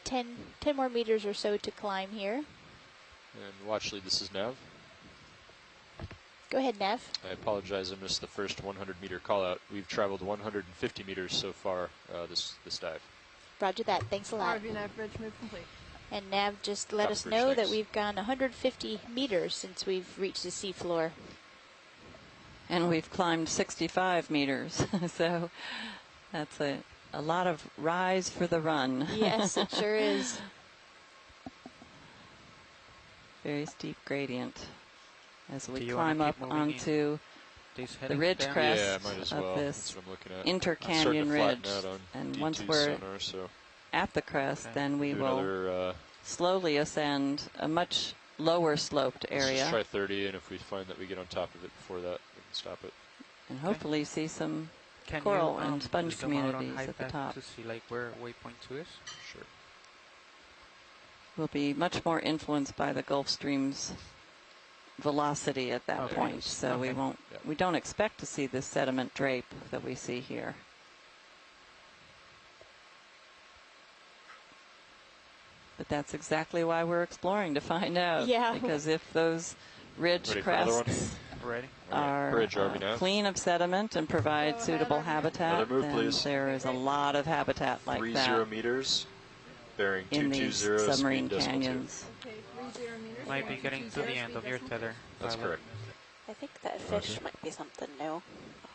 10 more meters or so to climb here. And watch lead, this is Nav. Go ahead, Nav. I apologize, I missed the first 100-meter call out. We've traveled 150 meters so far this dive. Roger that. Thanks a lot. ROV nav bridge move complete. And Nav just let us know that we've gone 150 meters since we've reached the seafloor. And we've climbed 65 meters, so that's a lot of rise for the run. Yes, it sure is. Very steep gradient as we climb up onto the ridge crest of this inter-canyon ridge. And once we're at the crest, then we will slowly ascend a much lower sloped area. Let's try 30, and if we find that we get on top of it before that, we can stop it. And hopefully see some coral and sponge communities at the top. To see like where waypoint 2 is? Sure. We'll be much more influenced by the Gulf Stream's velocity at that point, so we don't expect to see this sediment drape that we see here. But that's exactly why we're exploring, to find out. Yeah. Because if those ridge crests are clean of sediment and provide suitable habitat, then there is a lot of habitat like that 30 meters, bearing in these submarine canyons. Okay, 30 meters. Might be getting to the end of your tether. That's correct. I think that fish might be something new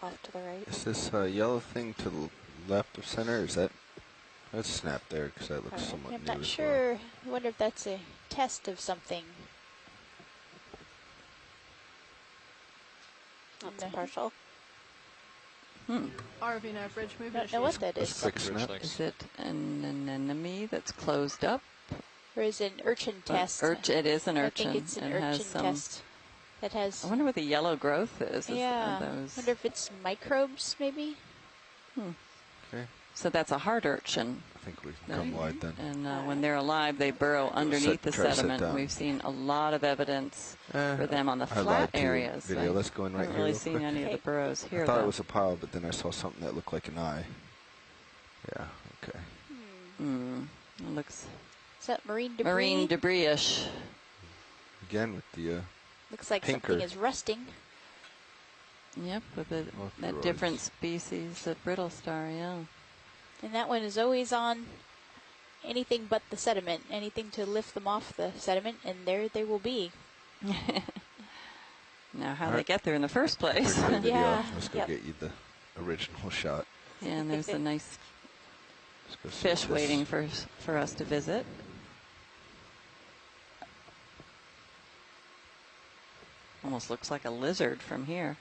off to the right. Is this yellow thing to the left of center? Is that... Let's snap there because that looks somewhat new. I'm not sure. I wonder if that's a test of something. That's partial. ROV nav bridge move. I don't know what that is. Quick snap. Is it an anemone that's closed up? Or is it an urchin test? It is an urchin. I think it's an urchin test. That has. I wonder what the yellow growth is. Yeah. I wonder if it's microbes, maybe. Okay. So that's a hard urchin. I think we can come wide then. And when they're alive, they burrow underneath the sediment. We've seen a lot of evidence for them on the flat areas. Let's go in right here. I haven't really seen any of the burrows here. I thought it was a pile, but then I saw something that looked like an eye. Yeah, okay. It looks... Is that marine debris? Marine debris-ish. Again with the looks like pinker. something is rusting. Yep, with that different species of brittle star, yeah. And that one is always on anything but the sediment, anything to lift them off the sediment, and there they will be. Now, how they get there in the first place. Yeah. Let's go get you the original shot. Yeah, and there's a nice fish waiting for us to visit. Almost looks like a lizard from here.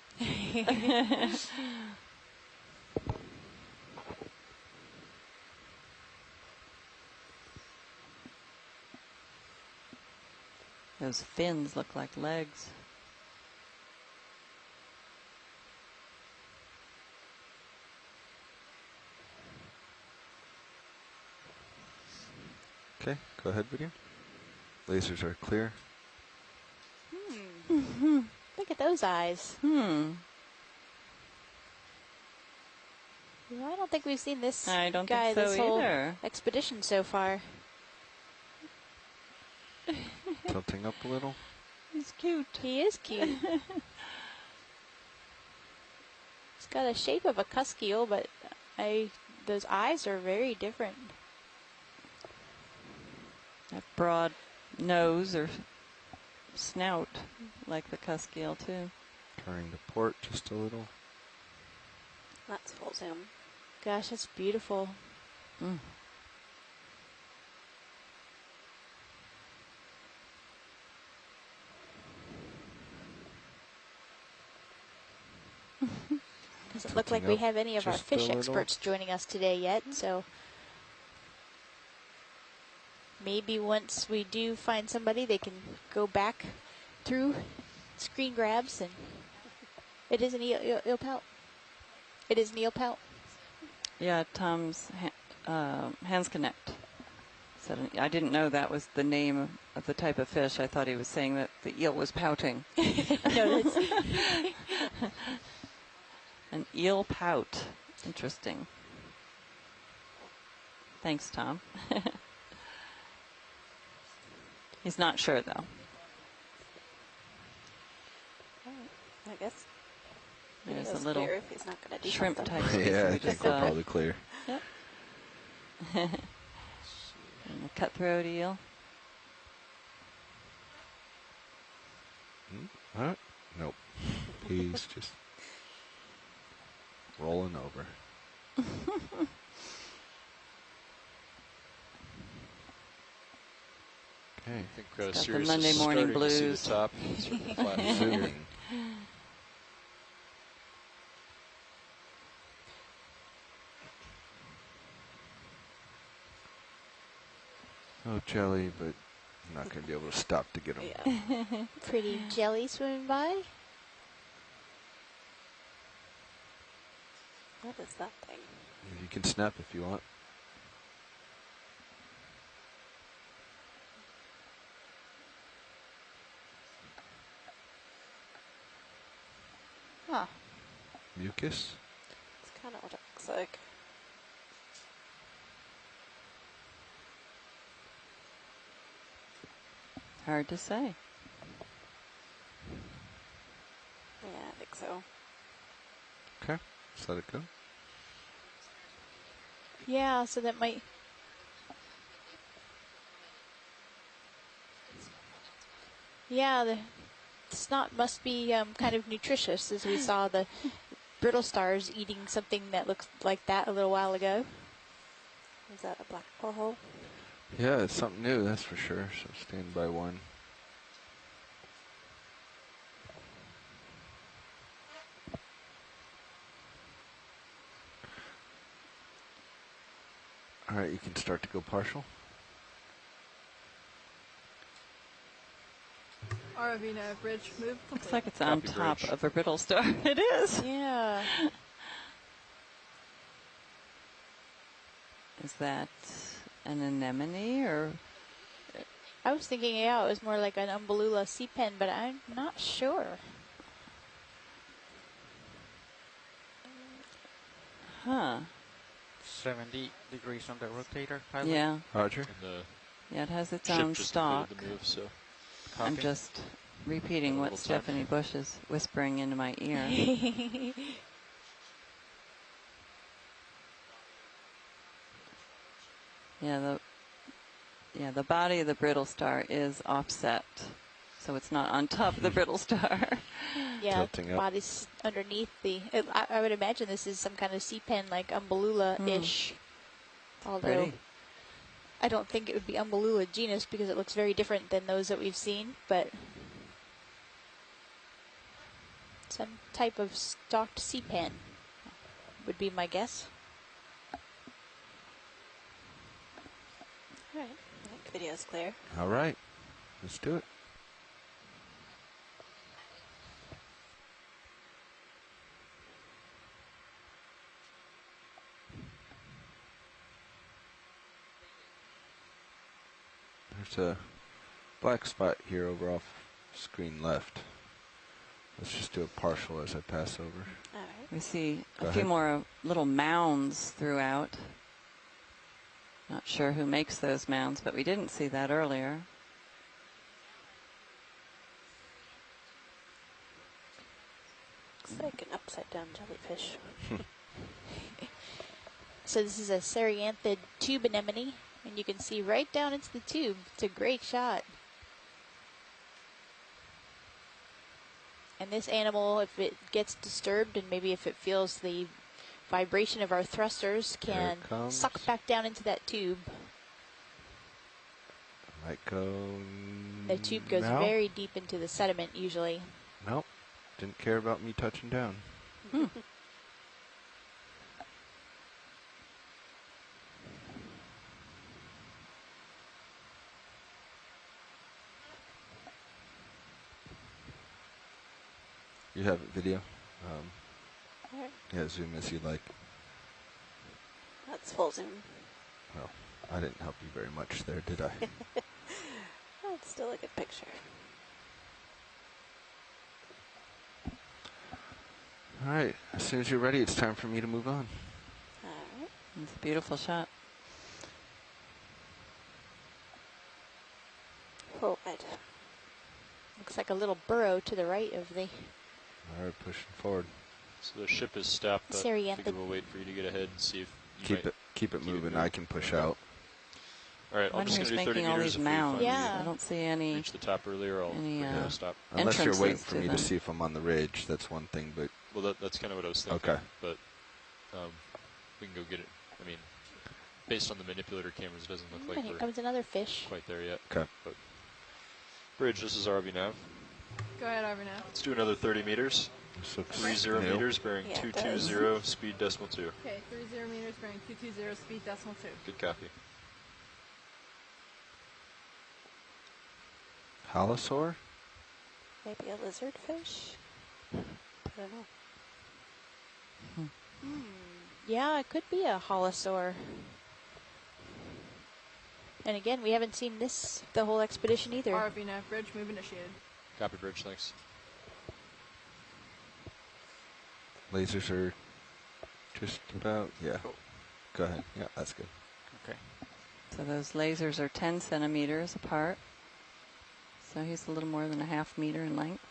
Those fins look like legs. Okay, go ahead, video. Lasers are clear. Look at those eyes. Hmm. Well, I don't think we've seen this I don't guy think so this whole either. expedition so far. Tilting up a little. He's cute. He is cute. He's got a shape of a cusk eel, but those eyes are very different. That broad nose or snout, like the cusk eel too. Turning to port just a little. That's full zoom. Gosh, that's beautiful. Mm. Doesn't look like we have any of our fish experts joining us today yet, so maybe once we do find somebody, they can go back through screen grabs. And it is an eel pout. It is an eel pout. Yeah, Tom's Hands Connect said, I didn't know that was the name of the type of fish. I thought he was saying that the eel was pouting. No, that's an eel pout. Interesting. Thanks, Tom. He's not sure, though. I guess. There's a little if he's not gonna do shrimp something. type species. Yeah, I think we're probably clear. Yep. And the cutthroat eel. Huh? Nope. He's just rolling over. Okay. I think got Sirius the Monday is morning starting to see blues. the top. Zooming. Oh, jelly, but I'm not going to be able to stop to get him. Yeah. Pretty jelly swimming by. What is that thing? You can snap if you want. Huh. Mucus? It's kind of what it looks like. Hard to say. Yeah, I think so. Okay, just let it go. Yeah, so that might... Yeah, the snot must be kind of nutritious, as we saw the brittle stars eating something that looks like that a little while ago. Is that a black hole? Yeah, it's something new, that's for sure. So stand by one. All right, you can start to go partial. ROV nav bridge move complete. Looks like it's on Copy top bridge. of a brittle star. It is. Yeah. Is that an anemone or? I was thinking, yeah, it was more like an Umbellula sea pen, but I'm not sure. Huh. 70 degrees on the rotator pilot. Yeah. Roger. Yeah, it has its Ship own just stalk. completed the move, so I'm Copy. just repeating Got a what little time. Stephanie Bush is whispering into my ear. Yeah, the body of the brittle star is offset, so it's not on top of the brittle star. Yeah, Tilting up. body's underneath the... I would imagine this is some kind of sea pen, like Umbellula-ish. Although, Pretty. I don't think it would be Umbellula genus because it looks very different than those that we've seen, but... some type of stalked sea pen would be my guess. All right. I think video's clear. All right, let's do it. There's a black spot here over off screen left. Let's just do a partial as I pass over. All right. We see Go a few ahead. more little mounds throughout. Not sure who makes those mounds, but we didn't see that earlier. Looks like an upside down jellyfish. So this is a Ceryanthid tube anemone, and you can see right down into the tube. It's a great shot. And this animal, if it gets disturbed and maybe if it feels the vibration of our thrusters, can suck back down into that tube. Might go. The tube goes now? very deep into the sediment usually. Nope. Didn't care about me touching down. You have it video. All right. Yeah, zoom as you like. That's full zoom. Well, I didn't help you very much there, did I? That's still a good picture. All right. As soon as you're ready, it's time for me to move on. All right. It's a beautiful shot. Oh, right. Looks like a little burrow to the right of the... All right, pushing forward. So the ship is stopped, but I think we'll wait for you to get ahead and see if you keep it moving. I can push out. All right, I'm just going to do 30 meters if we finally I don't see any. Reach the top earlier, I'll stop. Unless you're waiting for me to see if I'm on the ridge, that's one thing. But well, that's kind of what I was thinking. Okay. But we can go get it. I mean, based on the manipulator cameras, it doesn't look like here comes another fish. Quite there yet. Okay. But bridge, this is ROV nav. Go ahead, ROV nav. Let's do another 30 meters. 30 meters, bearing 220, speed decimal 2. Okay, 30 meters, bearing 220, speed decimal 2. Good copy. Halosaur? Maybe a lizardfish? I don't know. Yeah, it could be a holosaur. And again, we haven't seen this the whole expedition either. ROV nav, bridge, move initiated. Copy, bridge, thanks. Lasers are just about, Go ahead. Yeah, that's good. Okay. So those lasers are 10 centimeters apart. So he's a little more than a half meter in length.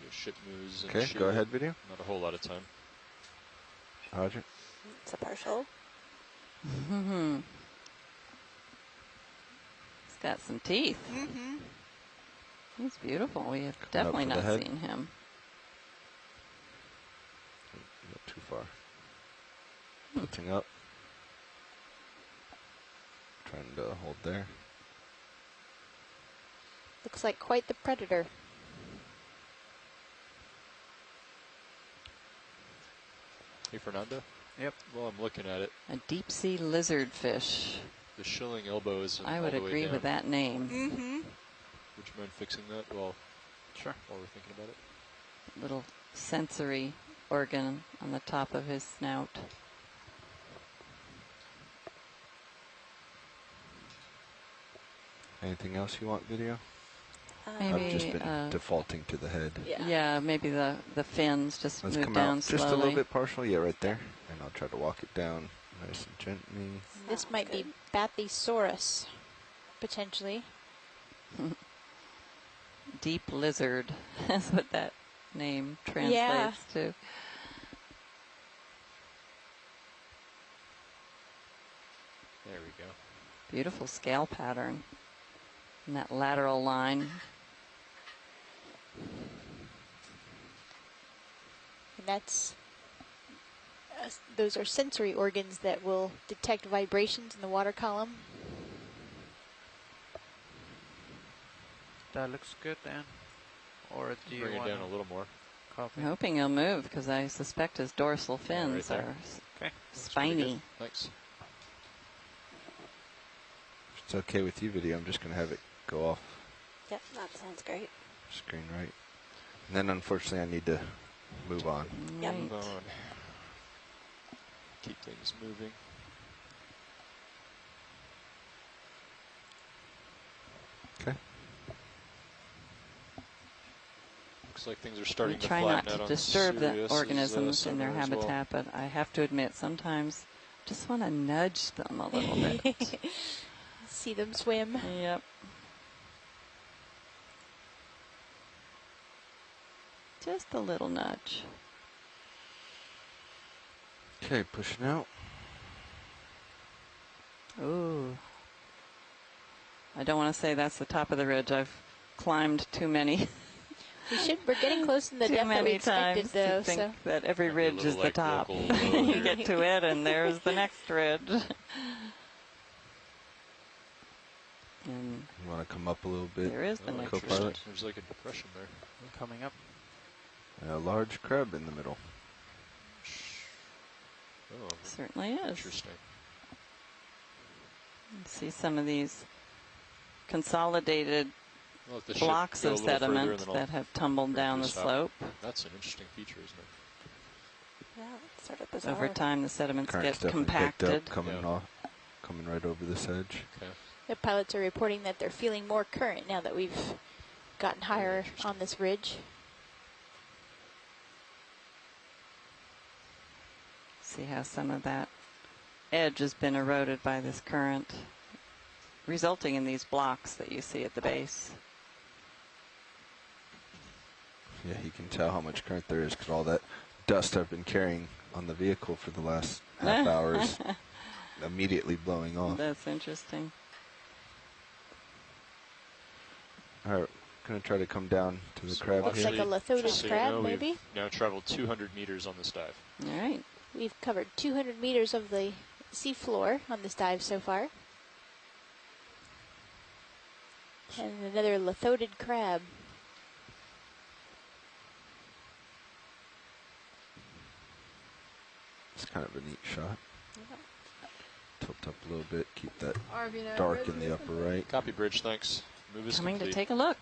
So ship moves. Okay, go ahead, video. Not a whole lot of time. Roger. It's a partial. He's got some teeth. He's beautiful. We have definitely not seen him. Not too far. Lifting up. Trying to hold there. Looks like quite the predator. Hey, Fernando? Yep. Well, I'm looking at it. A deep sea lizardfish. The shilling elbow is I would agree with that name. Would you mind fixing that while we're thinking about it? Little sensory organ on the top of his snout. Anything else you want, video? Maybe I've just been defaulting to the head. Yeah, maybe the fins just Let's move come down out slowly. just a little bit partial, right there. And I'll try to walk it down nice and gently. This might be Bathysaurus, potentially. Deep lizard, that's what that name translates to. There we go. Beautiful scale pattern. And that lateral line. And that's, those are sensory organs that will detect vibrations in the water column. That looks good, Dan. Or do you bring it want down a little more? Copy. I'm hoping he'll move because I suspect his dorsal fins are spiny. Thanks. If it's okay with you, video, I'm just going to have it go off. Yep, that sounds great. Screen right. And then, unfortunately, I need to move on. Yep. Move on. Keep things moving. Okay. Looks like things are starting to try flatten not out to on disturb the Sirius organisms in their as well. habitat, but I have to admit sometimes just want to nudge them a little bit. See them swim. Yep. Just a little nudge. Okay, pushing out. Ooh. I don't want to say that's the top of the ridge. I've climbed too many. We're getting close in the depth that we expected, though. To think that every ridge is the top. You get to it, and there's the next ridge. And you want to come up a little bit? There is the next co-pilot. There's like a depression there. Coming up. A large crab in the middle. Oh, certainly is. Interesting. See some of these consolidated blocks of sediment that have tumbled down the slope. That's an interesting feature, isn't it? Yeah, it's sort of bizarre. Over time, the sediments Current's get compacted. Coming right over this edge. Okay. The pilots are reporting that they're feeling more current now that we've gotten higher on this ridge. See how some of that edge has been eroded by this current, resulting in these blocks that you see at the base. Yeah, you can tell how much current there is because all that dust I've been carrying on the vehicle for the last half hour is immediately blowing off. That's interesting. All right, going to try to come down to the crab looks here. like a lithotic crab, maybe? We've now traveled 200 meters on this dive. All right. We've covered 200 meters of the seafloor on this dive so far. And another lithotic crab. It's kind of a neat shot. Yeah. Tilt up a little bit, keep that RV now, dark bridge. in the upper right. Copy, bridge, thanks. Move is Coming complete. to take a look.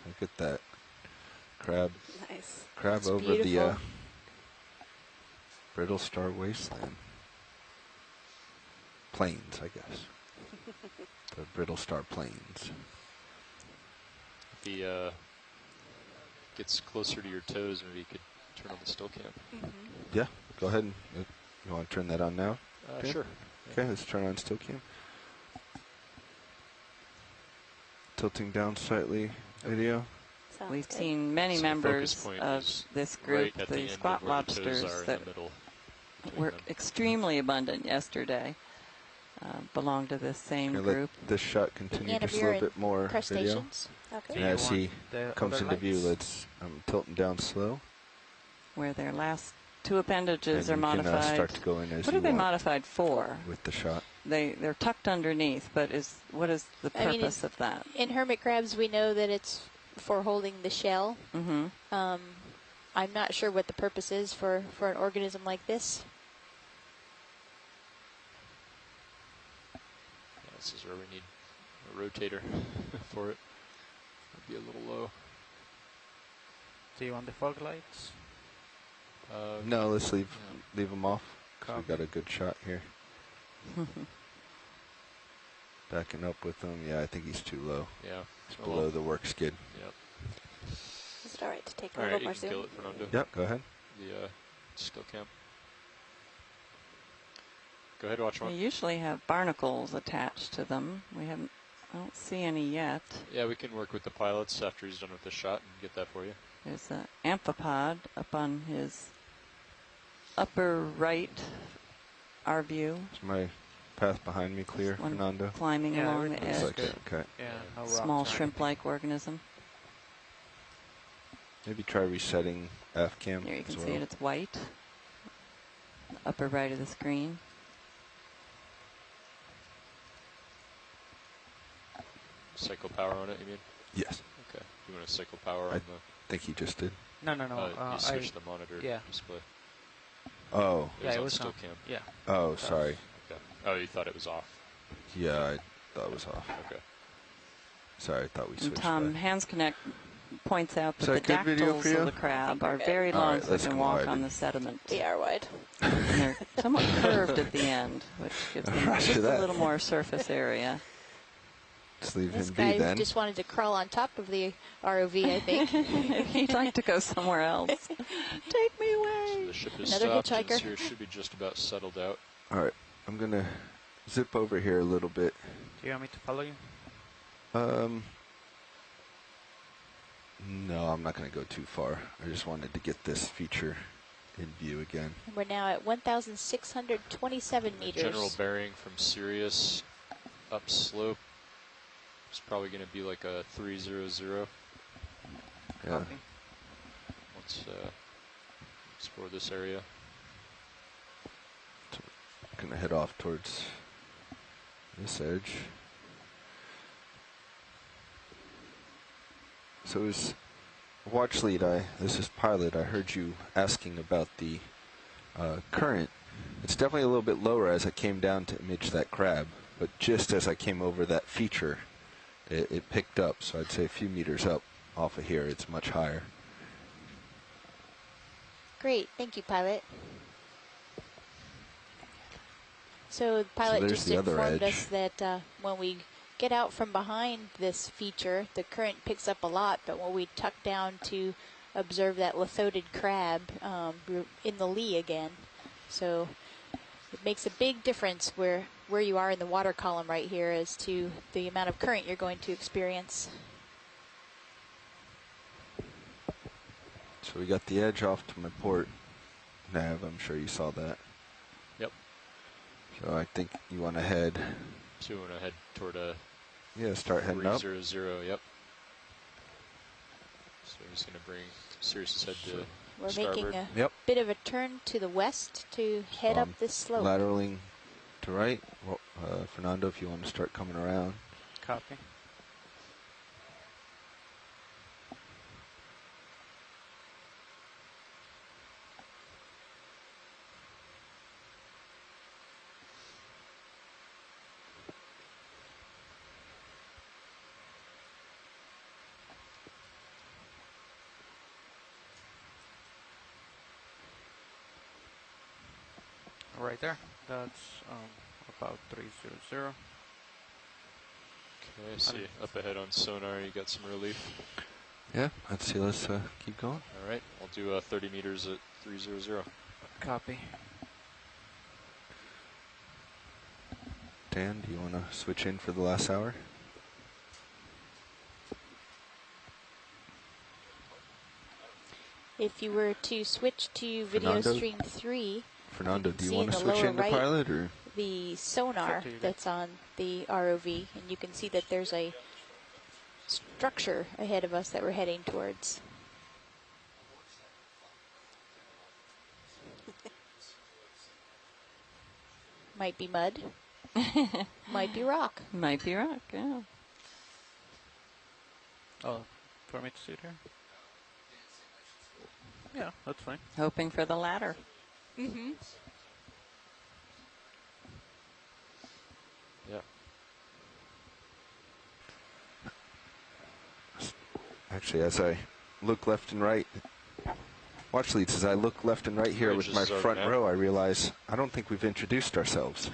Look at that crab. Nice. Crab It's over beautiful. the Brittle Star Wasteland. Plains, I guess. The Brittle Star Plains. If he gets closer to your toes, maybe you could turn on the still cam. Yeah, go ahead. You want to turn that on now? Sure. Okay, let's turn on still cam. Tilting down slightly, video. Sounds We've good. seen many So members focus point of is this group, right at the the end squat of where the toes lobsters, are in that the middle between were them. extremely abundant yesterday, belong to this same Gonna group. let this shot continue just a little bit more video. Crustaceans. Okay. And as he the comes other into view, lights? let's tilt him down slow. Where their last two appendages and are you can modified. start to go in as What you are they want modified for? with the shot. They're tucked underneath, but what is the I mean, purpose of that? In hermit crabs, we know that it's for holding the shell. Mm-hmm. I'm not sure what the purpose is for an organism like this. Yeah, this is where we need a rotator for it. It'd be a little low. Do you want the fog lights? No, let's leave them off. 'Cause we Copy. got a good shot here. Backing up with him. Yeah, I think he's too low. Yeah. He's below the work skid. Yep. Is it all right to take a All little right, more you can kill zoom? it, Fernando. Yep, go ahead. The still cam. Go ahead, watch They one. usually have barnacles attached to them. I don't see any yet. Yeah, we can work with the pilots after he's done with the shot and get that for you. There's an amphipod up on his upper right, our view. Is my path behind me clear, One Fernando? climbing Yeah, along the everything's edge. Looks like good. it. Okay. Yeah, no Small rocks or shrimp-like organism. Maybe try resetting F cam. Here you can as see well. it. It's white. Upper right of the screen. Cycle power on it, you mean? Yes, Okay. You want to cycle power on I think he just did. anything. No. you switched the monitor yeah. display. Oh, Yeah, it on was still on. cam. Yeah. oh, sorry. Okay. Oh, you thought it was off. Yeah, I thought it was off. Okay. Sorry, I thought we And switched. Tom that. Hands Connect points out Is that the that good video dactyls for you? of the crab are good. very All long right, so let's they can go walk wide. on the sediment. We are wide. And they're somewhat curved at the end, which gives them Roger just a that. little more surface area. Let's leave This him guy be then. just wanted to crawl on top of the ROV, I think. He'd like to go somewhere else. Take me So away. the ship is Another stopped. hitchhiker. Here should be just about settled out. All right, I'm gonna zip over here a little bit. Do you want me to follow you? No, I'm not gonna go too far. I just wanted to get this feature in view again. We're now at 1,627 The meters. general bearing from Sirius upslope is probably going to be like a 300. Yeah. Copy. Let's explore this area. Gonna head off towards this edge. So as watch lead, this is pilot. I heard you asking about the current. It's definitely a little bit lower as I came down to image that crab, but just as I came over that feature, it picked up. So I'd say a few meters up off of here, it's much higher. Great, thank you, pilot. So the pilot there's just the other informed edge. us that when we get out from behind this feature, the current picks up a lot, but when we tuck down to observe that lithodid crab in the lee again. So it makes a big difference where you are in the water column right here as to the amount of current you're going to experience. So we got the edge off to my port nav. I'm sure you saw that. Yep. So I think you want to head. So you want to head toward a. Yeah, start heading up. 300, yep. So we're just going to bring Sirius's head to We're starboard. making a bit of a turn to the west to head up this slope. Lateraling to right. Well, Fernando, if you want to start coming around. Copy. Right there. That's about 300. Okay, I see up ahead on sonar you got some relief. Yeah, let's see. Let's keep going. All right, I'll do 30 meters at 300. Copy. Dan, do you want to switch in for the last hour? If you were to switch to video Fernando? stream 3, Fernando, do you see want in to the switch lower into right pilot or? the sonar that's on the ROV, and you can see that there's a structure ahead of us that we're heading towards. Might be mud. Might be rock. Might be rock, yeah. Oh, for me to sit here? Yeah, that's fine. Hoping for the latter. Mm-hmm. Yeah. Actually, as I look left and right, watch leads, as I look left and right here with my front row, I realize I don't think we've introduced ourselves.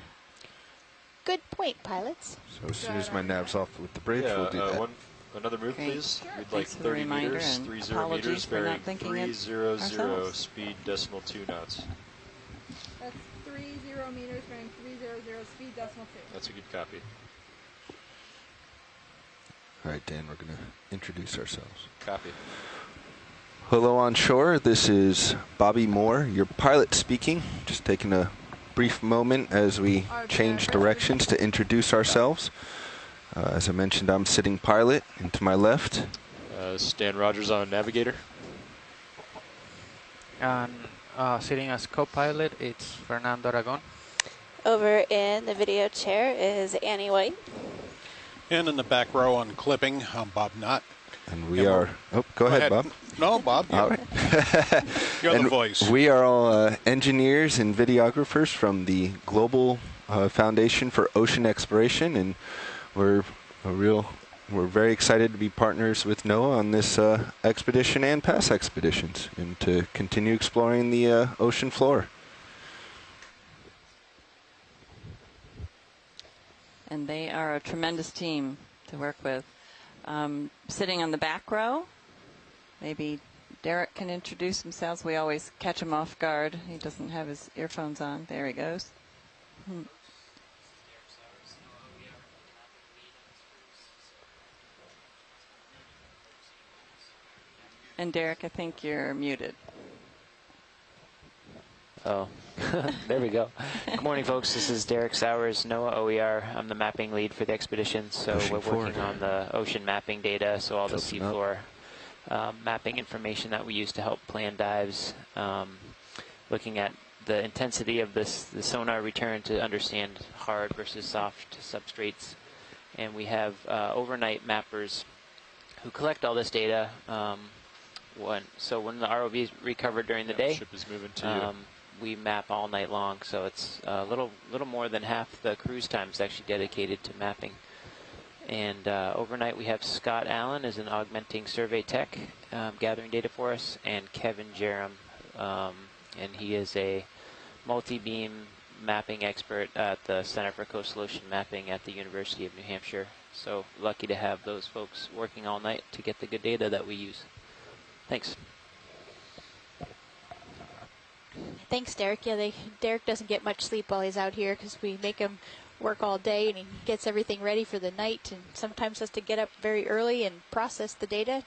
Good point, pilots. So as soon as my nav's off with the bridge, we'll do that. Another move, please. We'd like Thanks for the 30 reminder, meters, and 30 apologies meters, for bearing not thinking it 300, ourselves. speed decimal 2 knots. That's 30 meters, bearing 300, speed decimal 2. That's a good copy. All right, Dan, we're going to introduce ourselves. Copy. Hello on shore, this is Bobby Moore, your pilot speaking. Just taking a brief moment as we change directions to introduce ourselves. As I mentioned, I'm sitting pilot, and to my left. Stan Rogers on navigator. And sitting as co-pilot, it's Fernando Aragon. Over in the video chair is Annie White. And in the back row on clipping, I'm Bob Knott. And we are... Oh, go ahead, Bob. No, Bob. All right. You're the voice. We are all engineers and videographers from the Global Foundation for Ocean Exploration, and we're very excited to be partners with NOAA on this expedition and past expeditions, and to continue exploring the ocean floor. And they are a tremendous team to work with. Sitting on the back row, maybe Derek can introduce himself. We always catch him off guard. He doesn't have his earphones on. There he goes. And Derek, I think you're muted. Oh, there we go. Good morning, folks. This is Derek Sowers, NOAA OER. I'm the mapping lead for the expedition, so we're working on the ocean mapping data, so all the seafloor mapping information that we use to help plan dives, looking at the intensity of the sonar return to understand hard versus soft substrates. And we have overnight mappers who collect all this data. So when the ROV is recovered during the day, ship is moving to you. We map all night long, so it's a little more than half the cruise time is actually dedicated to mapping. And overnight we have Scott Allen as an augmenting survey tech, gathering data for us, and Kevin Jerem, and he is a multi-beam mapping expert at the Center for Coastal Ocean Mapping at the University of New Hampshire. So lucky to have those folks working all night to get the good data that we use. Thanks. Thanks, Derek. Yeah, Derek doesn't get much sleep while he's out here because we make him work all day, and he gets everything ready for the night, and sometimes has to get up very early and process the data.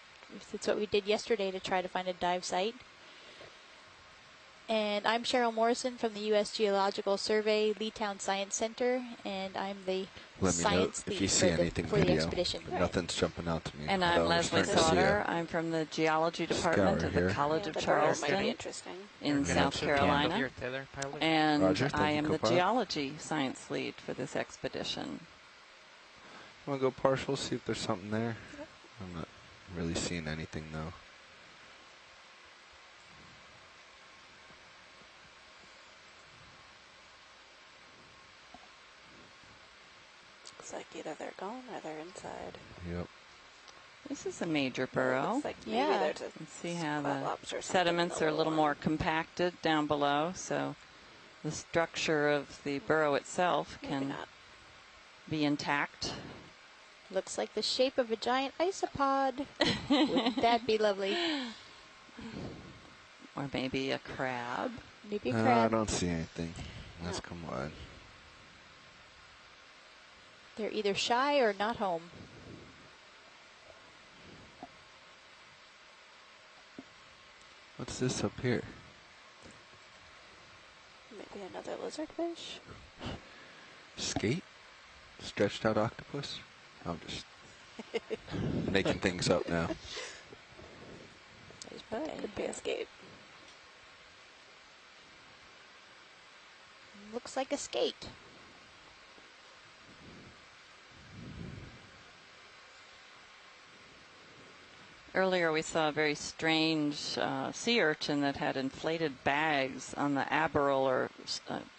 That's what we did yesterday to try to find a dive site. And I'm Cheryl Morrison from the U.S. Geological Survey Leetown Science Center, and I'm the science lead for the expedition. Nothing's jumping out to me. And I'm Leslie Sauter. I'm from the Geology Department of the College of Charleston in South Carolina. And Roger, I am the geology science lead for this expedition. Want to go partial, see if there's something there? I'm not really seeing anything, though. Looks like either they're gone or they're inside. Yep. This is a major burrow. Looks like maybe there's a you can see how the sediments are a little more compacted down below, so the structure of the burrow itself can be intact. Looks like the shape of a giant isopod. Wouldn't that be lovely? Or maybe a crab. Maybe a crab. I don't see anything. Let's come wide. They're either shy or not home. What's this up here? Maybe another lizardfish? Skate? Stretched out octopus? I'm just making things up now. Could be a skate. Looks like a skate. Earlier we saw a very strange sea urchin that had inflated bags on the aboral or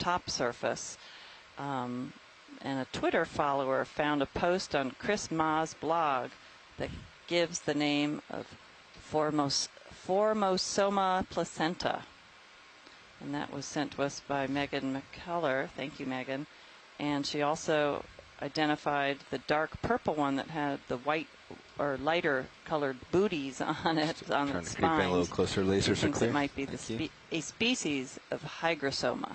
top surface. And a Twitter follower found a post on Chris Ma's blog that gives the name of Formosoma placenta. And that was sent to us by Megan McCullough. Thank you, Megan. And she also identified the dark purple one that had the white or lighter colored booties on it, on its spines. Creep in a little closer. Lasers are clear. It might be a species of hygrosoma.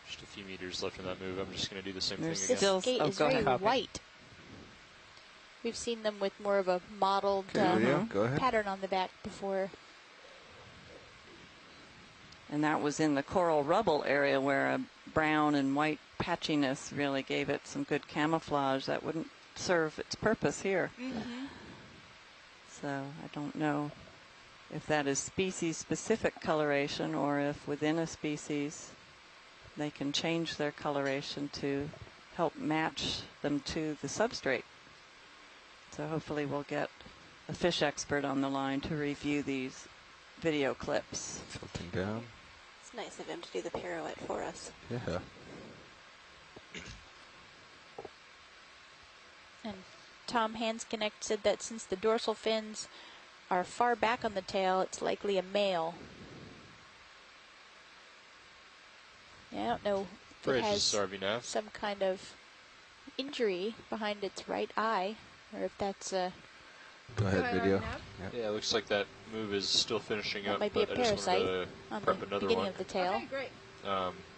Just a few meters left in that move. I'm just going to do the same thing again. This skate is very white. We've seen them with more of a mottled pattern on the back before. And that was in the coral rubble area where a brown and white patchiness really gave it some good camouflage that wouldn't serve its purpose here. So I don't know if that is species-specific coloration or if within a species they can change their coloration to help match them to the substrate. So hopefully we'll get a fish expert on the line to review these video clips. Tilting down. It's nice of him to do the pirouette for us. Yeah. And Tom Hansknecht said that since the dorsal fins are far back on the tail, it's likely a male. Yeah, I don't know if it has some kind of injury behind its right eye, or if that's a... Go ahead, video. Yeah, it looks like that move is still finishing up. Might be a parasite on the beginning of the tail. Okay, great.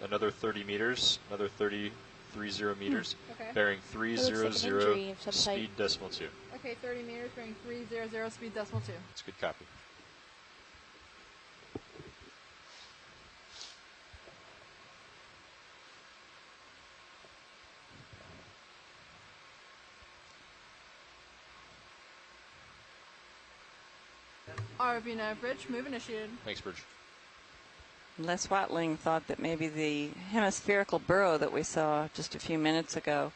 Another 30 meters, another 30 meters, bearing 300, speed decimal 2. Okay, 30 meters, bearing 300, speed decimal 2. That's a good copy. ROV nav bridge, move initiated. Thanks, Bridge. Les Watling thought that maybe the hemispherical burrow that we saw just a few minutes ago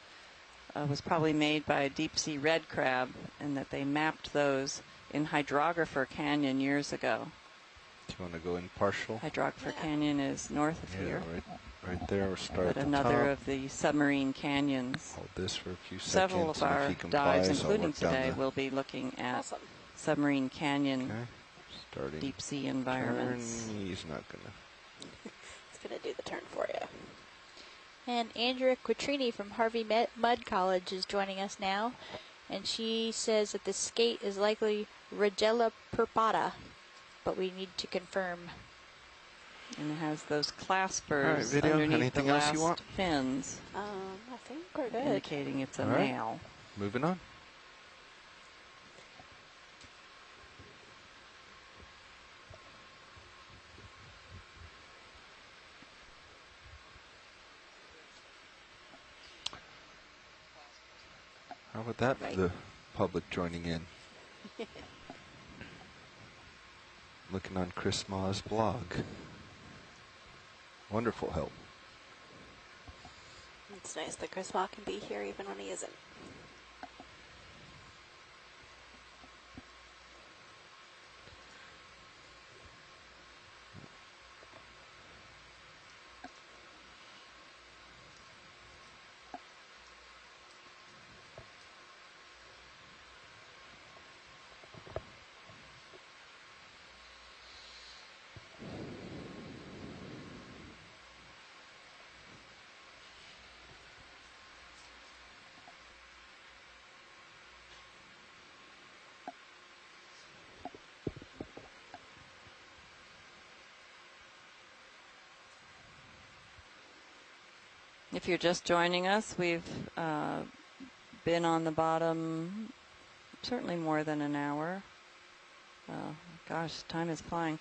was probably made by a deep-sea red crab, and that they mapped those in Hydrographer Canyon years ago. Do you want to go in partial? Hydrographer Canyon is north of here. Right there. We'll start but another of the submarine canyons. Hold this for a few seconds. Several of our dives, including today, will be looking at submarine canyon deep sea environments. He's not gonna. It's gonna do the turn for you. And Andrea Quattrini from Harvey Mudd College is joining us now. and she says that the skate is likely Regella purpata, but we need to confirm. And it has those claspers underneath the last fins. I think we're good. Indicating it's a male. Moving on. How about that for the public joining in? Looking on Chris Ma's blog. Wonderful help. It's nice that Chris Ma can be here even when he isn't. If you're just joining us, we've been on the bottom certainly more than an hour. Gosh, time is flying.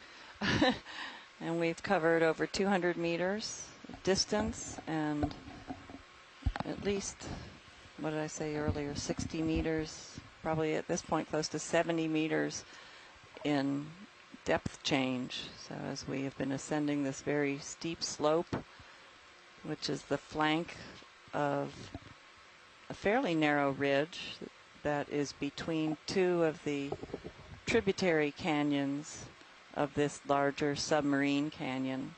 And we've covered over 200 meters distance and at least, what did I say earlier, 60 meters, probably at this point close to 70 meters in depth change. So as we have been ascending this very steep slope, which is the flank of a fairly narrow ridge that is between two of the tributary canyons of this larger submarine canyon.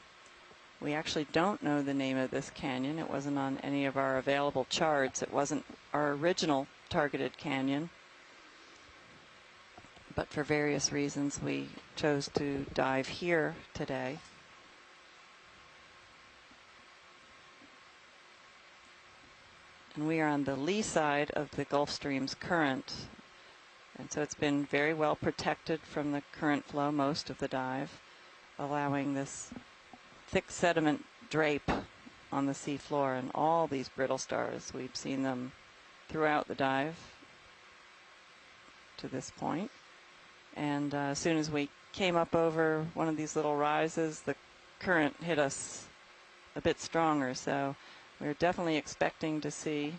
We actually don't know the name of this canyon. It wasn't on any of our available charts. It wasn't our original targeted canyon. But for various reasons, we chose to dive here today. And we are on the lee side of the Gulf Stream's current. And so it's been very well protected from the current flow most of the dive, allowing this thick sediment drape on the sea floor and all these brittle stars. We've seen them throughout the dive to this point. And as soon as we came up over one of these little rises, the current hit us a bit stronger. So we're definitely expecting to see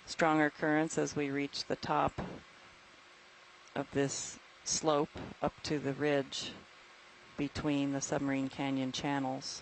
stronger currents as we reach the top of this slope up to the ridge between the submarine canyon channels.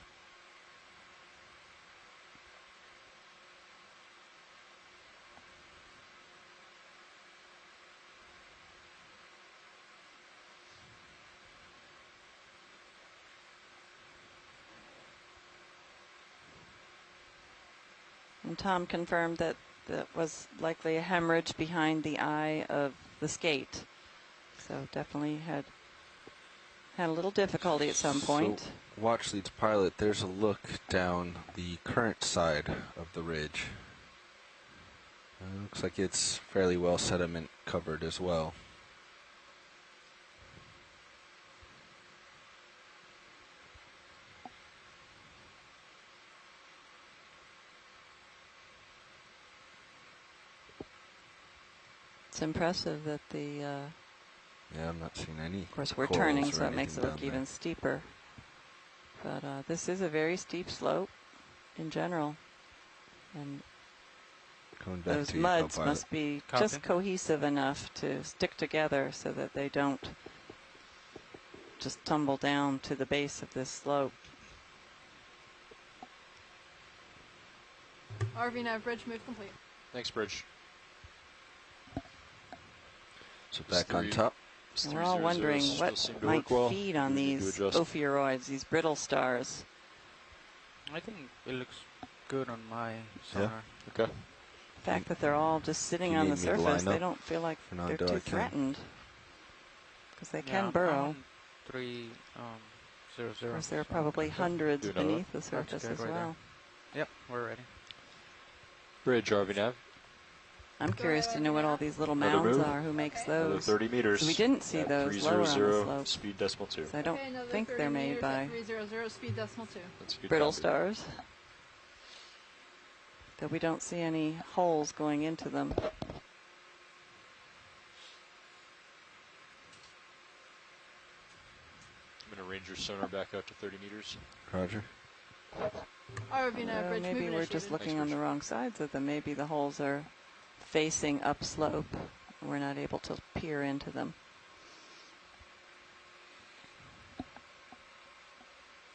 And Tom confirmed that that was likely a hemorrhage behind the eye of the skate. So definitely had a little difficulty at some point. So, watch leads pilot, there's a look down the current side of the ridge. Looks like it's fairly well sediment covered as well. It's impressive that the yeah, I'm not seeing any. Of course, we're turning, so it makes it look even steeper. But this is a very steep slope in general. And those muds must be just cohesive enough to stick together so that they don't just tumble down to the base of this slope. RV nav bridge move complete. Thanks, Bridge. So back on top. And we're all wondering what might feed on these ophiuroids, these brittle stars. I think it looks good on my sonar. Yeah. Okay. The fact that they're all just sitting on the surface, they don't feel like they're too threatened. Because they can burrow. 300. Of course, there are probably hundreds beneath the surface as well. Yep, we're ready. Bridge, RV nav. I'm curious to know what all these little mounds are. Who makes those? Another 30 meters. So we didn't see those lower on the slope. Speed decimal 2. So I don't think they're made by 300 speed decimal 2. brittle stars. That we don't see any holes going into them. I'm going to range your sonar back out to 30 meters. Roger. Maybe we're just looking on the wrong sides of them. Maybe the holes are facing upslope. We're not able to peer into them.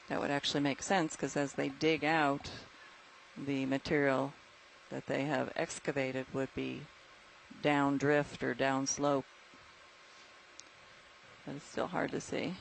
That would actually make sense, because as they dig out, the material that they have excavated would be down drift or down slope. But it's still hard to see.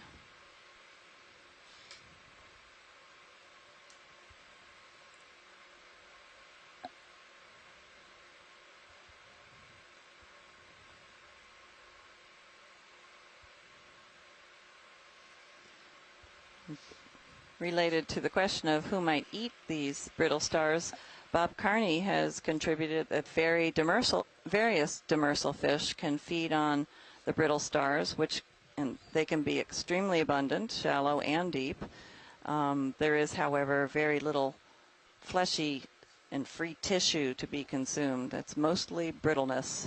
Related to the question of who might eat these brittle stars, Bob Carney has contributed that various demersal fish can feed on the brittle stars, and they can be extremely abundant, shallow and deep. There is, however, very little fleshy and free tissue to be consumed. That's mostly brittleness.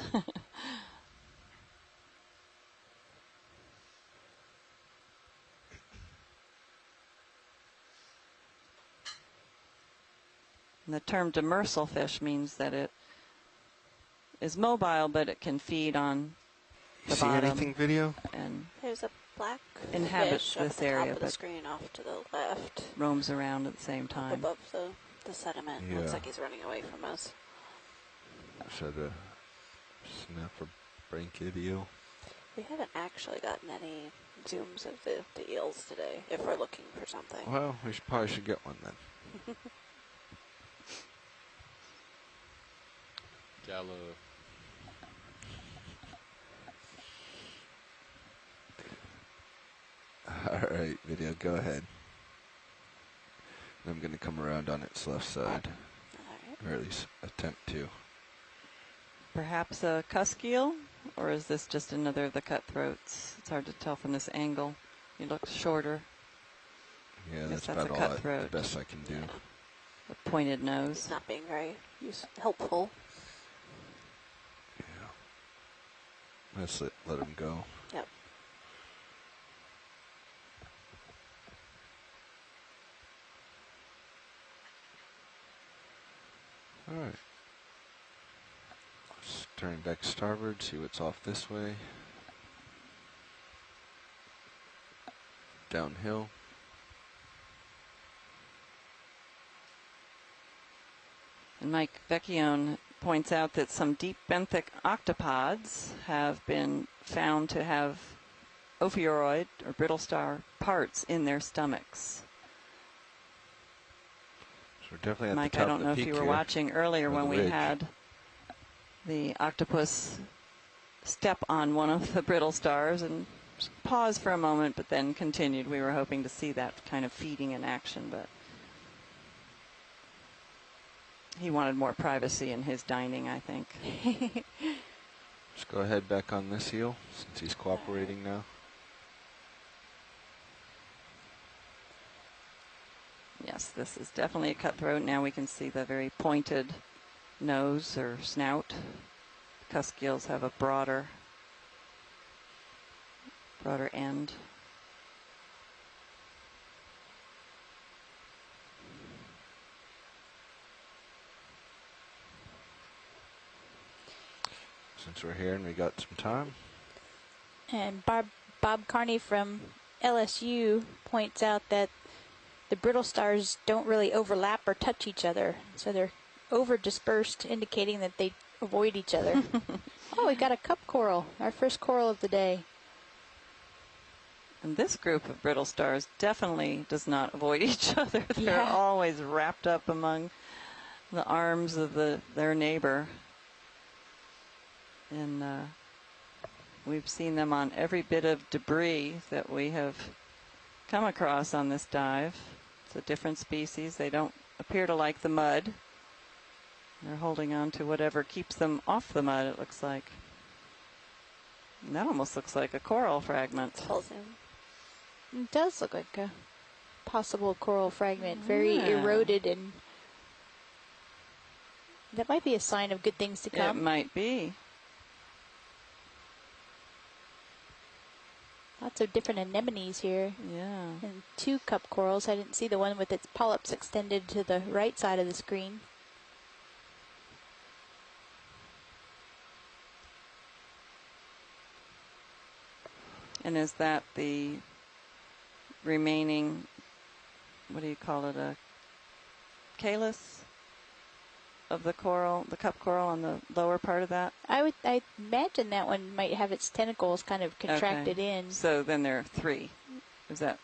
And the term demersal fish means that it is mobile, but it can feed on the bottom. See anything, video? And there's a black inhabits fish this up the area, top of the but screen off to the left. Roams around at the same time. Above the sediment. Yeah. Looks like he's running away from us. Should have snap or branchid eel. We haven't actually gotten any zooms of the eels today, if we're looking for something. Well, we probably should get one then. Gallo. All right, video, go ahead. I'm going to come around on its left side, or at least attempt to. Perhaps a cusk eel, or is this just another of the cutthroats? It's hard to tell from this angle. He looks shorter. Yeah, that's about all the best I can do. A pointed nose. He's not being very helpful. Yeah. Let's let him go. Yep. All right. Let's turn back starboard, see what's off this way. Downhill. And Mike Vecchione points out that some deep benthic octopods have been found to have ophiuroid or brittle star parts in their stomachs. So we're definitely at Mike, the top I don't know of the if you peak were here, watching earlier when we ridge. had the octopus step on one of the brittle stars and pause for a moment, but then continued. We were hoping to see that kind of feeding in action, but he wanted more privacy in his dining, I think. Let's go ahead back on this eel, since he's cooperating now. Yes, this is definitely a cutthroat. Now we can see the very pointed nose or snout. Cusk eels have a broader end. Since we're here and we got some time. And Bob Carney from LSU points out that the brittle stars don't really overlap or touch each other, so they're over dispersed, indicating that they avoid each other. Oh, we got a cup coral, our first coral of the day. And this group of brittle stars definitely does not avoid each other. They're always wrapped up among the arms of their neighbor. And we've seen them on every bit of debris that we have come across on this dive. It's a different species. They don't appear to like the mud. They're holding on to whatever keeps them off the mud, it looks like. And that almost looks like a coral fragment. It does look like a possible coral fragment, very eroded, and that might be a sign of good things to come. It might be. Lots of different anemones here. Yeah. And 2 cup corals. I didn't see the one with its polyps extended to the right side of the screen. And is that the remaining, what do you call it, a calyx of the coral, the cup coral on the lower part of that? I imagine that one might have its tentacles kind of contracted in. So then there are 3. Is that?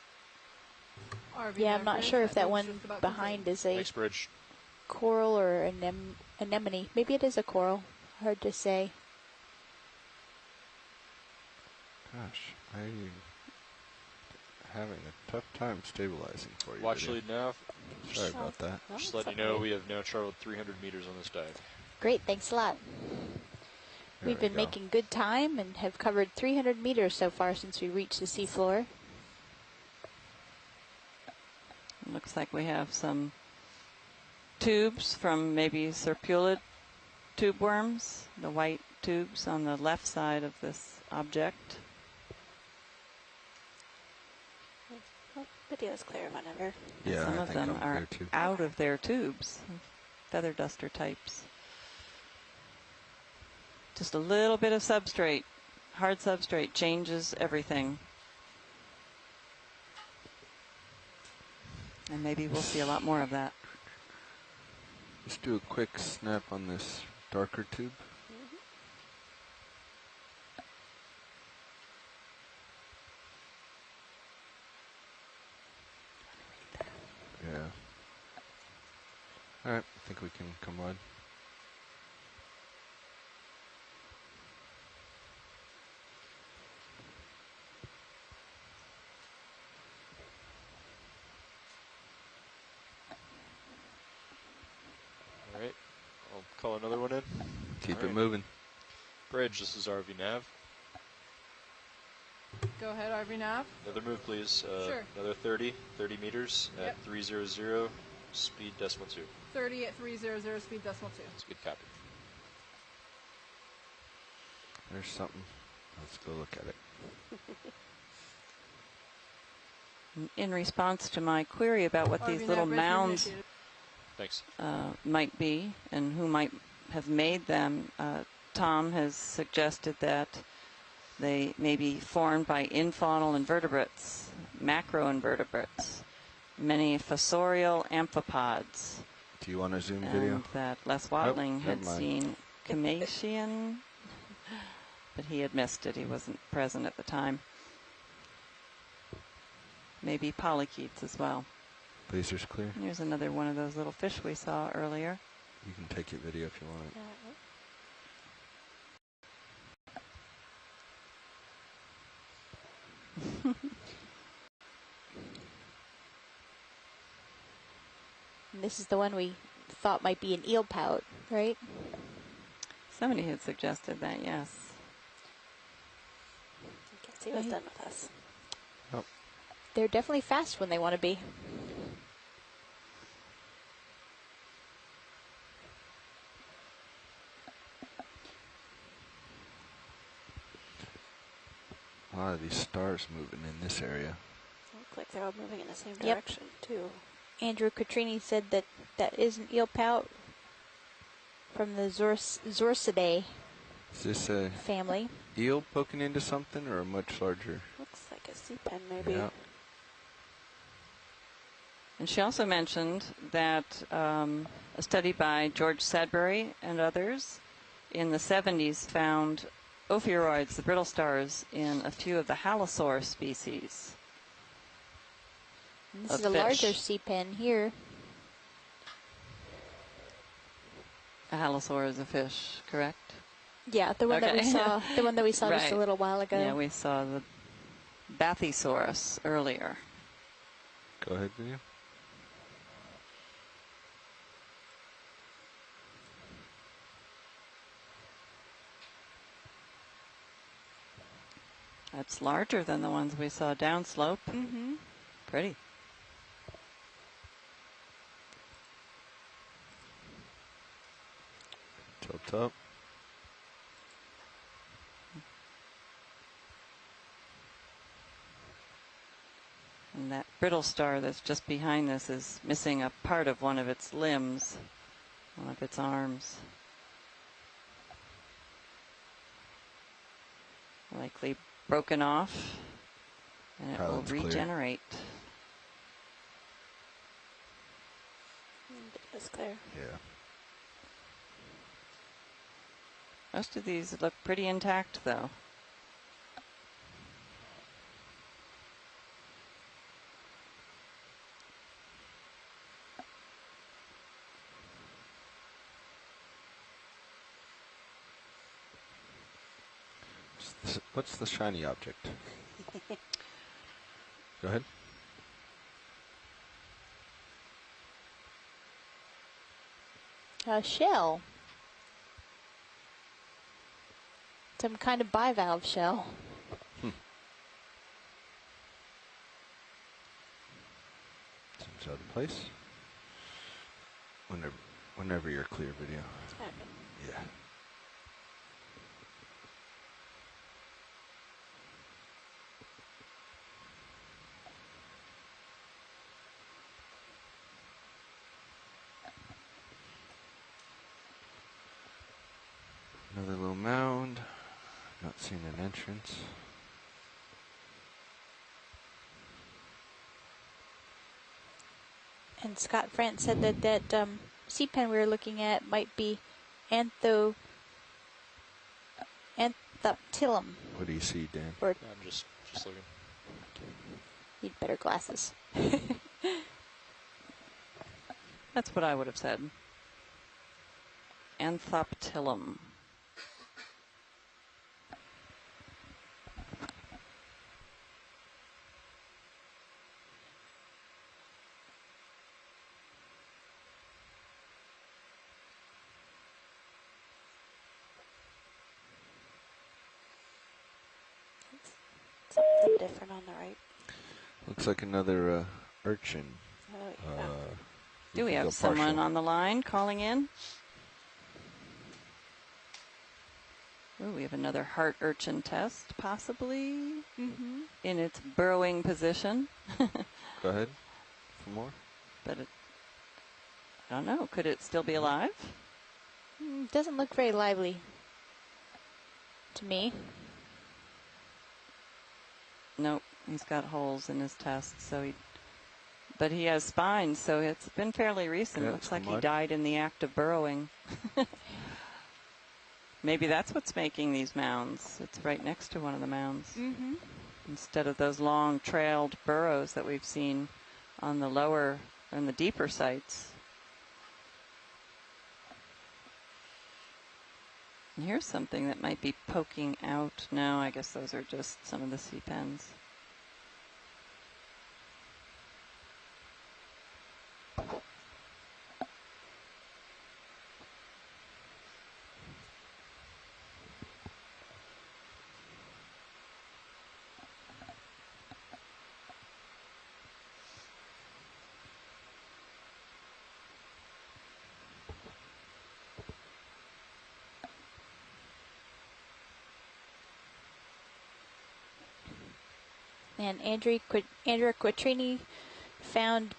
Yeah, I'm not sure if that one behind is a coral or anemone. Maybe it is a coral. Hard to say. Gosh, I'm having a tough time stabilizing for you. Watch lead nav. Sorry about that. Just letting you know we have now traveled 300 meters on this dive. Great, thanks a lot. We've been making good time and have covered 300 meters so far since we reached the seafloor. Looks like we have some tubes from maybe serpulid tube worms, the white tubes on the left side of this object. Video's clear whenever. Yeah, some of them are out of their tubes, feather duster types. Just a little bit of substrate, hard substrate changes everything. And maybe we'll see a lot more of that. Let's do a quick snap on this darker tube. Yeah. All right, I think we can come on. All right, I'll call another one in. Keep it moving. Bridge, this is RV nav. Go ahead, RV nav. Another move, please. Sure. Another 30 meters at 300, speed decimal 2. 30 at 300, speed decimal 2. That's a good copy. There's something. Let's go look at it. In response to my query about what these little mounds might be and who might have made them, Tom has suggested that they may be formed by infaunal invertebrates, macroinvertebrates, many fossorial amphipods. Do you want a zoom and video? That Les Watling had seen Comatian, but he had missed it. He wasn't present at the time. Maybe polychaetes as well. Laser's clear. Here's another one of those little fish we saw earlier. You can take your video if you want it. And this is the one we thought might be an eel pout, right? Somebody had suggested that, yes. I guess he was done with us. Oh. They're definitely fast when they want to be. A lot of these stars moving in this area. Look like they're all moving in the same direction, too. Andrew Catrini said that that is an eel pout from the Zorsidae family. Eel poking into something or a much larger? Looks like a sea pen, maybe. Yeah. And she also mentioned that a study by George Sadbury and others in the 70s found ophiuroids, the brittle stars, in a few of the halosaur species. And this is a larger sea pen here. A halosaur is a fish, correct? Yeah, the one that we saw. The one that we saw right. just a little while ago. Yeah, we saw the Bathysaurus earlier. Go ahead, video. That's larger than the ones we saw downslope. Mm-hmm. Pretty. Tilt up. And that brittle star that's just behind this is missing a part of one of its limbs, one of its arms. Likely broken off, and it will regenerate. It's clear. Yeah. Most of these look pretty intact, though. What's the shiny object? Go ahead. A shell. Some kind of bivalve shell. Seems out of place. Whenever you're clear, video. Yeah. Another little mound. Not seeing an entrance. And Scott France said that sea pen we were looking at might be Anthoptilum. What do you see, Dan? I'm just looking. Need better glasses. That's what I would have said. Anthoptilum. Something different on the right. Looks like another urchin. Oh, yeah. Do we have someone on the line calling in? Ooh, we have another heart urchin test, possibly in its burrowing position. Go ahead for more. But I don't know. Could it still be alive? Doesn't look very lively to me. Nope, he's got holes in his test, but he has spines, so it's been fairly recent. Yeah, looks like he died in the act of burrowing. Maybe that's what's making these mounds. It's right next to one of the mounds. Instead of those long trailed burrows that we've seen on the lower and the deeper sites. And here's something that might be poking out. No, I guess those are just some of the sea pens. And Andrea Quattrini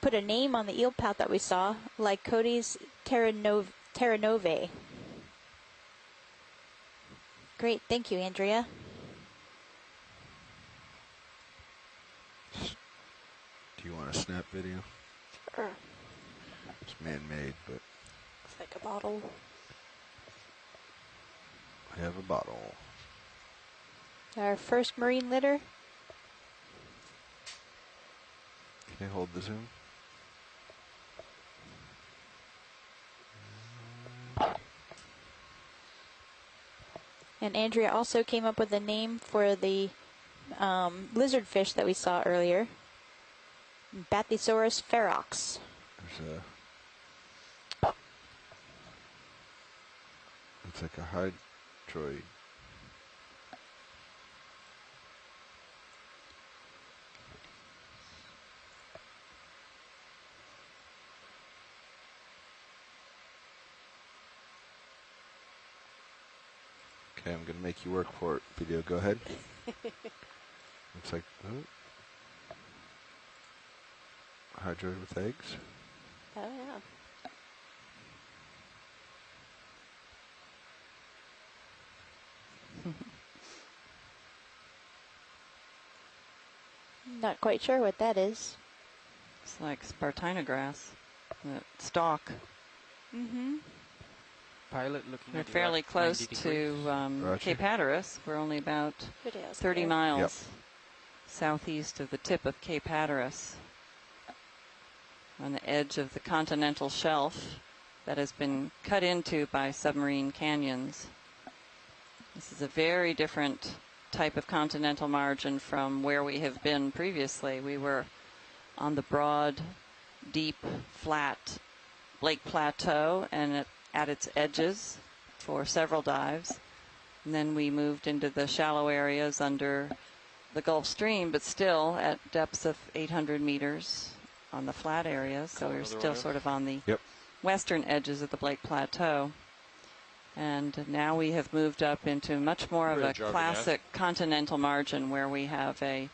put a name on the eel pout that we saw, Lycodes terranove. Great, thank you, Andrea. Do you want a snap video? Sure. It's man-made, but It's like a bottle. I have a bottle. Our first marine litter. Can I hold the zoom? And Andrea also came up with a name for the lizard fish that we saw earlier. Bathysaurus ferox. There's looks like a hydroid. Okay, I'm going to make you work for it. Video, go ahead. Looks like hydroid with eggs. Oh, yeah. Not quite sure what that is. It's like Spartina grass, the stalk. Mm-hmm. Pilot looking. We're fairly close to Cape Hatteras. We're only about 30 miles southeast of the tip of Cape Hatteras, on the edge of the continental shelf that has been cut into by submarine canyons. This is a very different type of continental margin from where we have been previously. We were on the broad, deep, flat Lake Plateau and at its edges for several dives. And then we moved into the shallow areas under the Gulf Stream, but still at depths of 800 meters on the flat areas. So we're still sort of on the western edges of the Lake Plateau. And now we have moved up into much more of a classic continental margin where we have a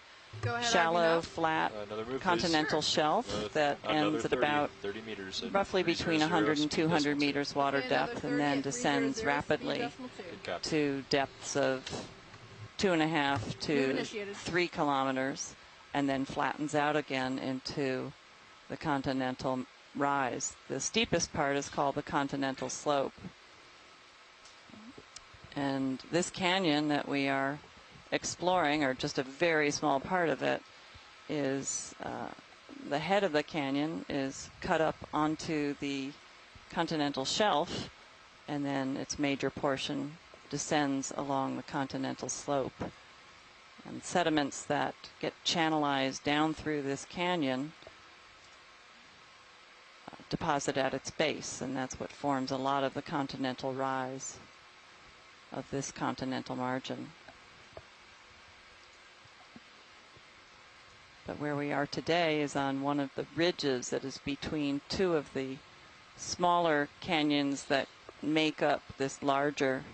shallow, flat continental shelf that ends at about 30 meters roughly between 100 and 200 meters water depth, and then descends rapidly to depths of 2.5 to 3 kilometers, and then flattens out again into the continental rise. The steepest part is called the continental slope. And this canyon that we are exploring, or just a very small part of it, is the head of the canyon is cut up onto the continental shelf, and then its major portion descends along the continental slope. And sediments that get channelized down through this canyon deposit at its base, and that's what forms a lot of the continental rise of this continental margin. But where we are today is on one of the ridges that is between two of the smaller canyons that make up this larger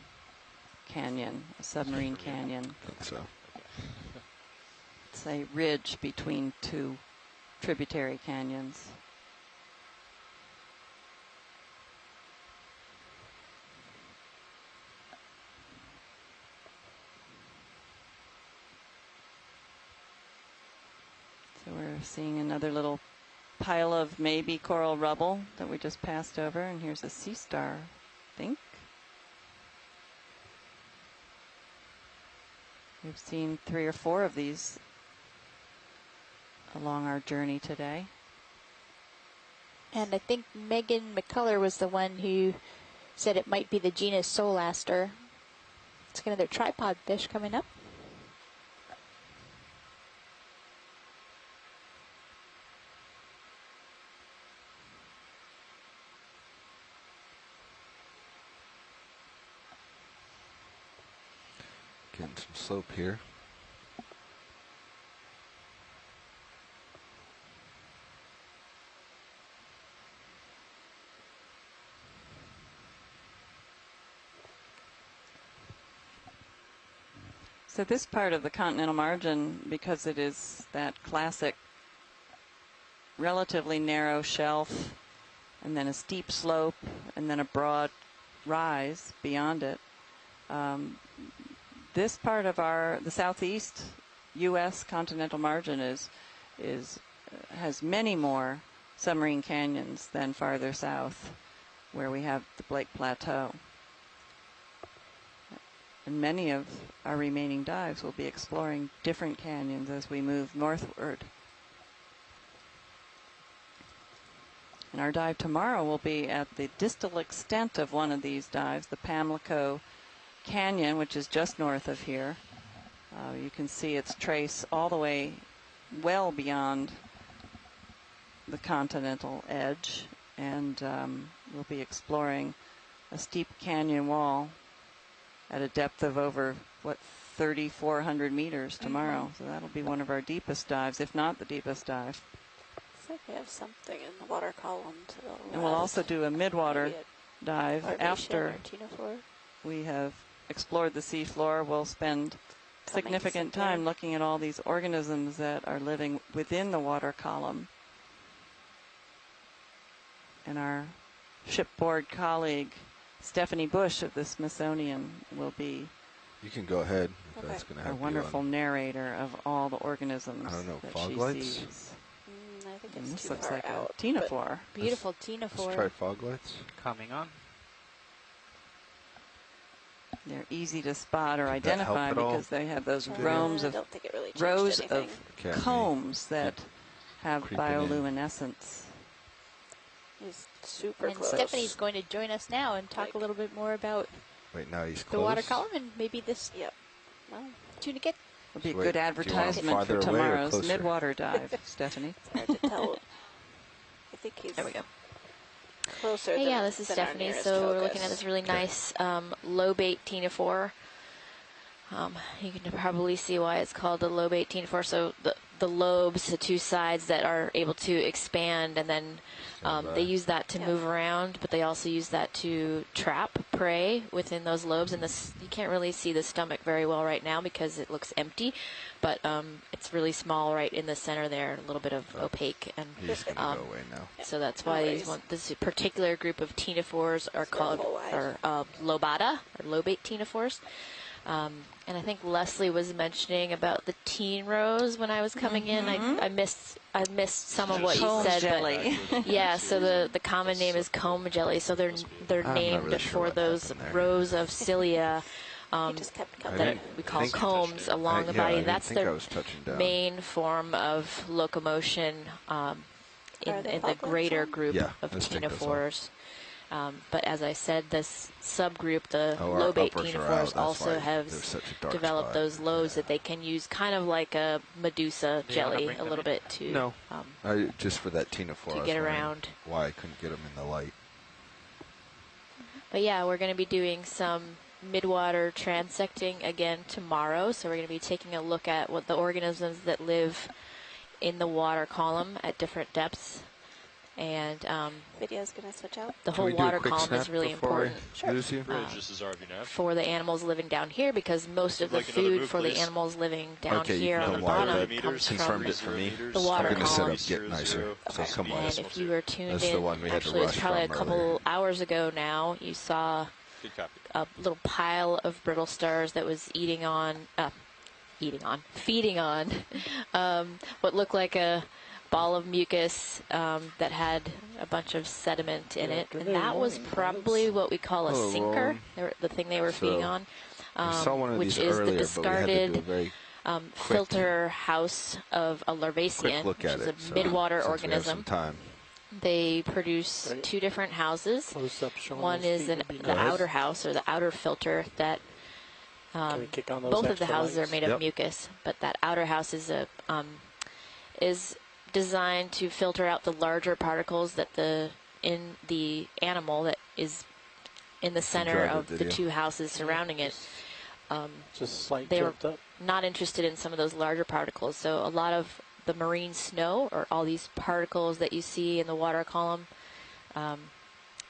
canyon, a submarine canyon. I think so. It's a ridge between two tributary canyons. So we're seeing another little pile of maybe coral rubble that we just passed over, and here's a sea star, I think. We've seen 3 or 4 of these along our journey today. And I think Megan McCullough was the one who said it might be the genus Solaster. Let's get another tripod fish coming up. Getting some slope here. So this part of the continental margin, because it is that classic relatively narrow shelf and then a steep slope and then a broad rise beyond it, this part of the southeast U.S. continental margin has many more submarine canyons than farther south, where we have the Blake Plateau. And many of our remaining dives will be exploring different canyons as we move northward. And our dive tomorrow will be at the distal extent of one of these dives, the Pamlico Canyon, which is just north of here. You can see its trace all the way well beyond the continental edge, and we'll be exploring a steep canyon wall at a depth of over 3,400 meters tomorrow. So that'll be one of our deepest dives, if not the deepest dive. Looks like we have something in the water column to the left. And we'll also do a midwater dive after we have explored the seafloor will spend significant time looking at all these organisms that are living within the water column. And our shipboard colleague, Stephanie Bush of the Smithsonian, will be You can go ahead if that's going to have a wonderful narrator of all the organisms I don't know, that fog she lights? sees. I think And it's this too looks far like out, a ctenophore. Beautiful ctenophore. Let's try fog lights. Coming on. They're easy to spot or identify because they have those rows of combs that have bioluminescence. He's super and close. Stephanie's going to join us now and talk a little bit more about the water column and maybe this tuna get. It'll be a good advertisement for tomorrow's midwater dive, Stephanie. It's hard to tell. I think he's there we go. Closer hey, yeah, this is Stephanie. So we're looking at this really nice low bait ctenophore. You can probably see why it's called a low bait ctenophore. So the lobes, the two sides that are able to expand, and then they use that to move around, but they also use that to trap prey within those lobes. And this, you can't really see the stomach very well right now because it looks empty, but it's really small right in the center there, a little bit of opaque. And go away now. So that's why this particular group of ctenophores are called lobata, or low bait ctenophores. And I think Leslie was mentioning about the teen rose when I was coming in. I missed some of what you said, jelly. But yeah. So the common name is comb jelly. So they're named really for those rows of cilia that we call combs along the body. That's their main form of locomotion in the greater group of ctenophores. But as I said, this subgroup, the low bait ctenophores, also have developed those lobes that they can use kind of like a Medusa jelly a little bit to just for that ctenophore to get around. Why I couldn't get them in the light. But yeah, we're going to be doing some midwater transecting again tomorrow. So we're going to be taking a look at what the organisms that live in the water column at different depths. And video's going to switch out. The whole water column is really important for the animals living down here, because most of the food for the animals living down here on the bottom comes from the water column. And if you were tuned in, actually it was probably a couple hours ago now, you saw a little pile of brittle stars that was feeding on what looked like a ball of mucus that had a bunch of sediment in it, and that was probably what we call a sinker, the thing they were feeding on, which is the discarded filter house of a larvacean, which is a midwater organism. They produce two different houses. One is the outer house, or the outer filter, that both of the houses are made of mucus, but that outer house is designed to filter out the larger particles that in the animal that is in the center of the two houses surrounding it. They were not interested in some of those larger particles. So a lot of the marine snow, or all these particles that you see in the water column,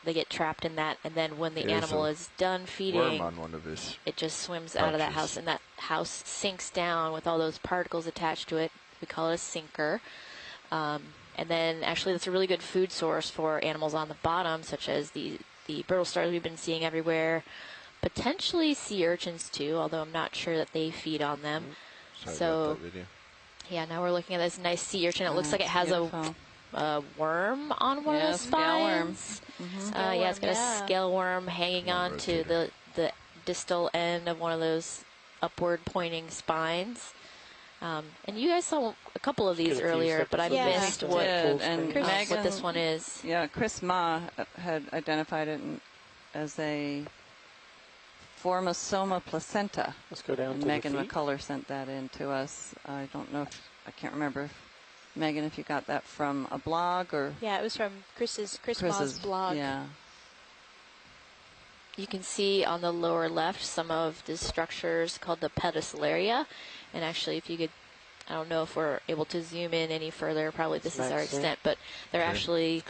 they get trapped in that, and then when the animal is done feeding, it just swims out of that house, and that house sinks down with all those particles attached to it. We call it a sinker. And then actually that's a really good food source for animals on the bottom, such as the brittle stars we've been seeing everywhere, potentially sea urchins too, although I'm not sure that they feed on them. So yeah, now we're looking at this nice sea urchin. It looks like it has a worm on one of the spines. Yeah, it's got a scale worm hanging on to the distal end of one of those upward pointing spines. And you guys saw a couple of these earlier, but I missed what this one is. Yeah, Chris Ma had identified it as a Formosoma placenta. Let's go down to Megan McCullough sent that in to us. I don't know I can't remember, Megan, if you got that from a blog or... Yeah, it was from Chris Ma's blog. Yeah. You can see on the lower left some of the structures called the pedicelaria. And actually, if you could, I don't know if we're able to zoom in any further, probably this is our extent, but they're actually